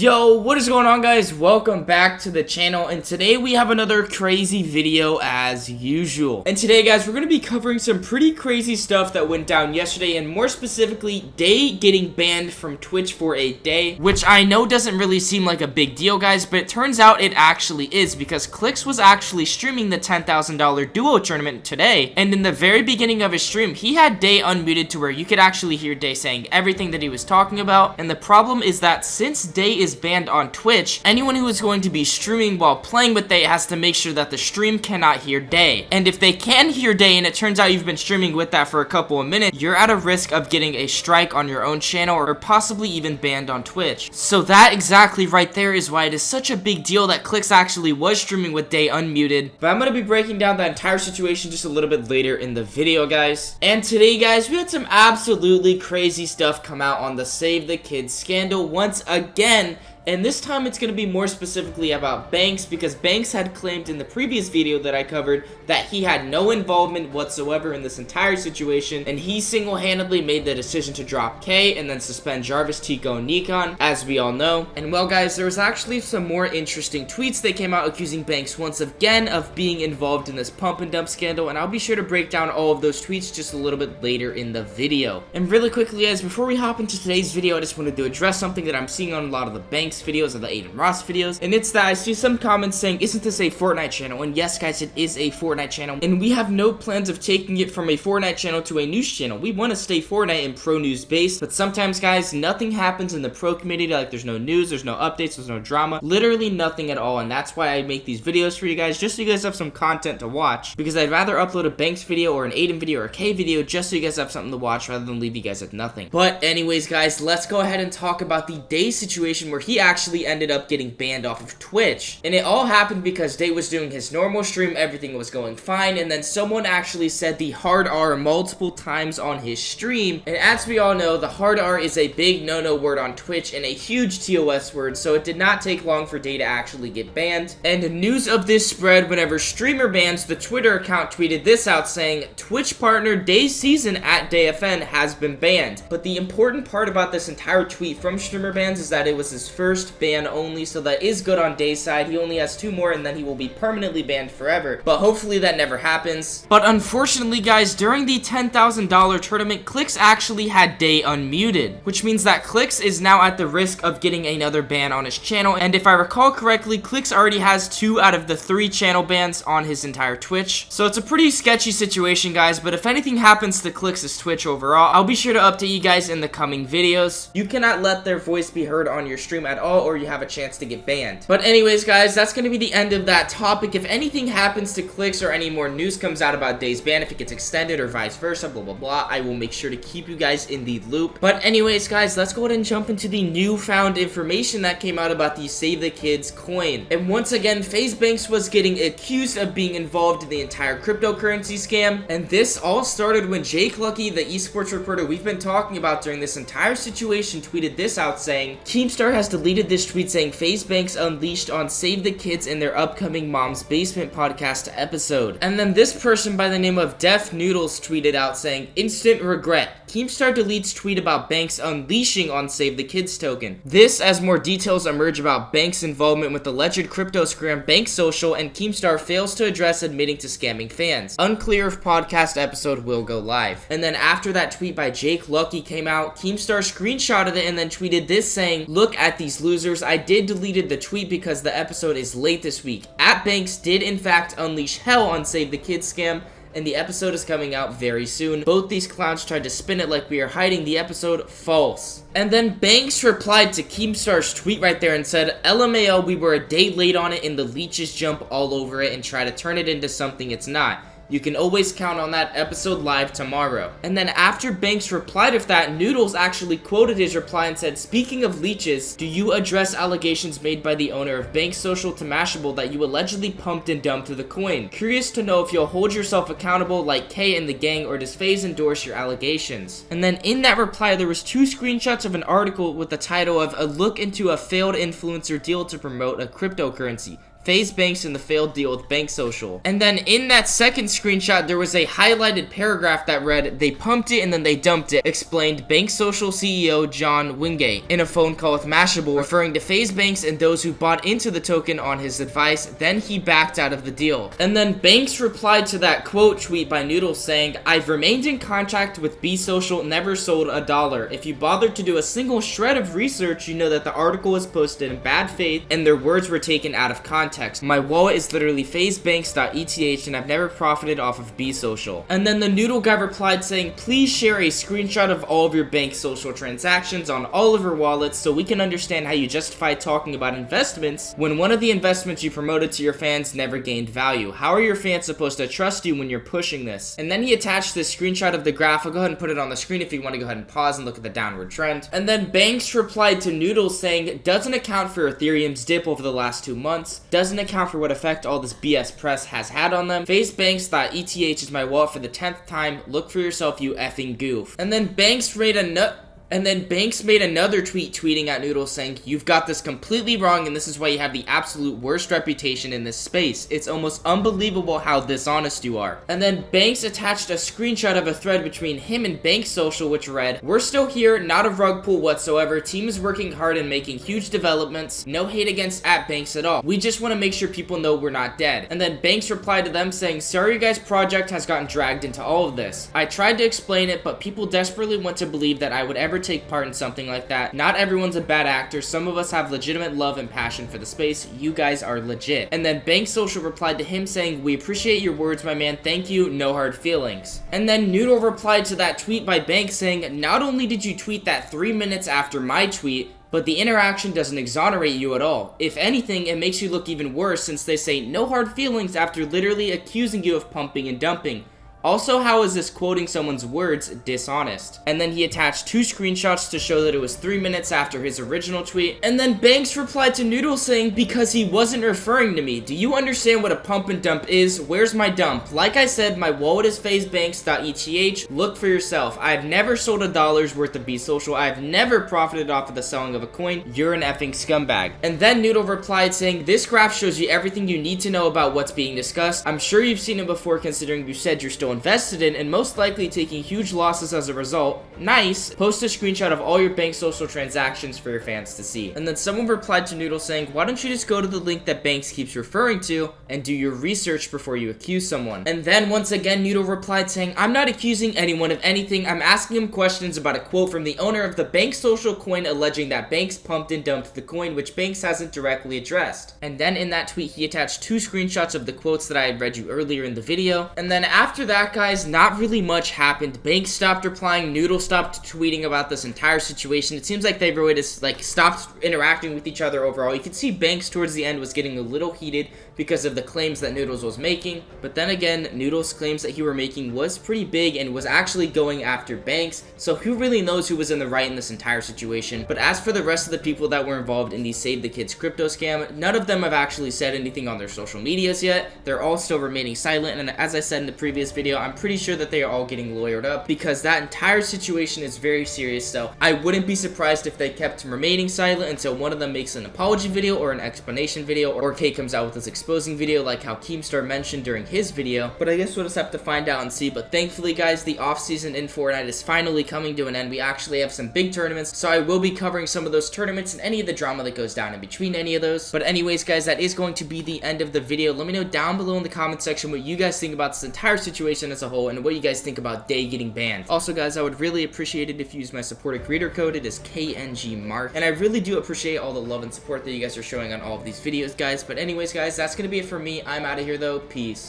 Yo, what is going on, guys? Welcome back to the channel, and today we have another crazy video as usual. And today, guys, we're going to be covering some pretty crazy stuff that went down yesterday, and more specifically, Deyy getting banned from Twitch for a day, which I know doesn't really seem like a big deal, guys, but it turns out it actually is, because Clix was actually streaming the $10,000 duo tournament today, and in the very beginning of his stream, he had Deyy unmuted to where you could actually hear Deyy saying everything that he was talking about. And the problem is that since Deyy is banned on Twitch, anyone who is going to be streaming while playing with Deyy has to make sure that the stream cannot hear Deyy. And if they can hear Deyy and it turns out you've been streaming with that for a couple of minutes, you're at a risk of getting a strike on your own channel or possibly even banned on Twitch. So that exactly right there is why it is such a big deal that Clix actually was streaming with Deyy unmuted. But I'm going to be breaking down that entire situation just a little bit later in the video, guys. And today, guys, we had some absolutely crazy stuff come out on the Save the Kids scandal once again. And this time it's going to be more specifically about Banks, because Banks had claimed in the previous video that I covered that he had no involvement whatsoever in this entire situation, and he single-handedly made the decision to drop K and then suspend Jarvis, Tico, and Nikon, as we all know. And well, guys, there was actually some more interesting tweets that came out accusing Banks once again of being involved in this pump and dump scandal, and I'll be sure to break down all of those tweets just a little bit later in the video. And really quickly, guys, before we hop into today's video, I just wanted to address something that I'm seeing on a lot of the Banks videos and the kngmarc videos, and it's that I see some comments saying, isn't this a Fortnite channel? And yes, guys, it is a Fortnite channel, and we have no plans of taking it from a Fortnite channel to a news channel. We want to stay Fortnite and pro news based, but sometimes, guys, nothing happens in the pro community. Like, there's no news, there's no updates, there's no drama, literally nothing at all. And that's why I make these videos for you guys, just so you guys have some content to watch, because I'd rather upload a Banks video or an Aiden video or a K video just so you guys have something to watch rather than leave you guys with nothing. But anyways, guys, let's go ahead and talk about the Deyy situation where he actually ended up getting banned off of Twitch. And it all happened because Deyy was doing his normal stream, everything was going fine, and then someone actually said the hard R multiple times on his stream. And as we all know, the hard R is a big no-no word on Twitch and a huge TOS word, so it did not take long for Deyy to actually get banned. And news of this spread whenever streamer bans, the Twitter account tweeted this out saying, Twitch partner Dey's season at DayFN has been banned. But the important part about this entire tweet from streamer bans is that it was his first ban only, so that is good on Dey's side. He only has 2 more and then he will be permanently banned forever, but hopefully that never happens. But unfortunately, guys, during the $10,000 tournament, Clix actually had Deyy unmuted, which means that Clix is now at the risk of getting another ban on his channel. And if I recall correctly, Clix already has 2 out of the 3 channel bans on his entire Twitch, so it's a pretty sketchy situation, guys. But if anything happens to Clix's Twitch overall, I'll be sure to update you guys in the coming videos. You cannot let their voice be heard on your stream at all, or you have a chance to get banned. But anyways, guys, that's going to be the end of that topic. If anything happens to Clix or any more news comes out about Dey's ban, if it gets extended or vice versa, blah blah blah, I will make sure to keep you guys in the loop. But anyways, guys, let's go ahead and jump into the newfound information that came out about the Save the Kids coin. And once again, FaZe Banks was getting accused of being involved in the entire cryptocurrency scam, and this all started when Jake Lucky, the esports reporter we've been talking about during this entire situation, tweeted this out saying, Keemstar has deleted this tweet saying FaZe Banks unleashed on Save the Kids in their upcoming Mom's Basement podcast episode. And then this person by the name of Def Noodles tweeted out saying, instant regret. Keemstar deletes tweet about Banks unleashing on Save the Kids token. This as more details emerge about Banks' involvement with alleged crypto scam Banks Social, and Keemstar fails to address admitting to scamming fans. Unclear if podcast episode will go live. And then after that tweet by Jake Lucky came out, Keemstar screenshotted it and then tweeted this saying, look at these losers. I did deleted the tweet because the episode is late this week. Banks did in fact unleash hell on Save the Kids scam, and the episode is coming out very soon. Both these clowns tried to spin it like we are hiding the episode. False. And then Banks replied to Keemstar's tweet right there and said, LMAO, we were a day late on it and the leeches jump all over it and try to turn it into something it's not. You can always count on that episode live tomorrow. And then after Banks replied with that, Noodles actually quoted his reply and said, speaking of leeches, do you address allegations made by the owner of Banks Social to Mashable that you allegedly pumped and dumped the coin? Curious to know if you'll hold yourself accountable like K and the gang, or does FaZe endorse your allegations? And then in that reply, there was 2 screenshots of an article with the title of A Look into a Failed Influencer Deal to Promote a Cryptocurrency. FaZe Banks and the failed deal with Bank Social. And then in that second screenshot, there was a highlighted paragraph that read, "They pumped it and then they dumped it," explained Bank Social CEO John Wingate in a phone call with Mashable, referring to FaZe Banks and those who bought into the token on his advice. Then he backed out of the deal. And then Banks replied to that quote tweet by Noodles saying, "I've remained in contact with B Social, never sold $1. If you bothered to do a single shred of research, you know that the article was posted in bad faith and their words were taken out of context. My wallet is literally fazebanks.eth and I've never profited off of B Social." And then the Noodle guy replied saying, "Please share a screenshot of all of your Bank Social transactions on all of your wallets so we can understand how you justify talking about investments when one of the investments you promoted to your fans never gained value. How are your fans supposed to trust you when you're pushing this?" And then he attached this screenshot of the graph. I'll go ahead and put it on the screen if you want to go ahead and pause and look at the downward trend. And then Banks replied to Noodles saying, "Doesn't account for Ethereum's dip over the last 2 months. Doesn't account for what effect all this BS press has had on them. fazebanks.eth is my wallet for the 10th time. Look for yourself, you effing goof." And then Banks made another tweet tweeting at Noodles saying, "You've got this completely wrong and this is why you have the absolute worst reputation in this space. It's almost unbelievable how dishonest you are." And then Banks attached a screenshot of a thread between him and Bank Social which read, "We're still here, not a rug pull whatsoever. Team is working hard and making huge developments. No hate against @Banks at all. We just want to make sure people know we're not dead." And then Banks replied to them saying, "Sorry your guys' project has gotten dragged into all of this. I tried to explain it, but people desperately want to believe that I would ever take part in something like that. Not everyone's a bad actor. Some of us have legitimate love and passion for the space. You guys are legit." And then Bank Social replied to him saying, "We appreciate your words, my man. Thank you. No hard feelings." And then Noodle replied to that tweet by Bank saying, "Not only did you tweet that 3 minutes after my tweet, but the interaction doesn't exonerate you at all. If anything, it makes you look even worse since they say no hard feelings after literally accusing you of pumping and dumping. Also, how is this quoting someone's words dishonest?" And then he attached 2 screenshots to show that it was 3 minutes after his original tweet. And then Banks replied to Noodle saying, "Because he wasn't referring to me. Do you understand what a pump and dump is? Where's my dump? Like I said, my wallet is fazebanks.eth. Look for yourself. I've never sold $1 worth of B Social. I've never profited off of the selling of a coin. You're an effing scumbag." And then Noodle replied saying, "This graph shows you everything you need to know about what's being discussed. I'm sure you've seen it before considering you said you're still invested in and most likely taking huge losses as a result. Nice. Post a screenshot of all your Bank Social transactions for your fans to see." And then someone replied to Noodle saying, "Why don't you just go to the link that Banks keeps referring to and do your research before you accuse someone?" And then once again Noodle replied saying, "I'm not accusing anyone of anything. I'm asking him questions about a quote from the owner of the Bank Social coin alleging that Banks pumped and dumped the coin, which Banks hasn't directly addressed." And then in that tweet he attached 2 screenshots of the quotes that I had read you earlier in the video. And then after that, guys, not really much happened. Banks stopped replying, Noodle stopped tweeting about this entire situation. It seems like they really just stopped interacting with each other overall. You could see Banks towards the end was getting a little heated because of the claims that Noodles was making, but then again, Noodles' claims that he were making was pretty big and was actually going after Banks, so who really knows who was in the right in this entire situation. But as for the rest of the people that were involved in the Save the Kids crypto scam, none of them have actually said anything on their social medias yet. They're all still remaining silent, and as I said in the previous video, I'm pretty sure that they are all getting lawyered up because that entire situation is very serious, so I wouldn't be surprised if they kept remaining silent until one of them makes an apology video or an explanation video, or K comes out with his exposing video like how Keemstar mentioned during his video. But I guess we'll just have to find out and see. But thankfully, guys, the off-season in Fortnite is finally coming to an end. We actually have some big tournaments, so I will be covering some of those tournaments and any of the drama that goes down in between any of those. But anyways, guys, that is going to be the end of the video. Let me know down below in the comment section what you guys think about this entire situation as a whole and what you guys think about Deyy getting banned. Also, guys, I would really appreciate it if you use my supported creator code. It is kngmarc, and I really do appreciate all the love and support that you guys are showing on all of these videos, guys. But anyways, guys, that's gonna be it for me. I'm out of here though. Peace.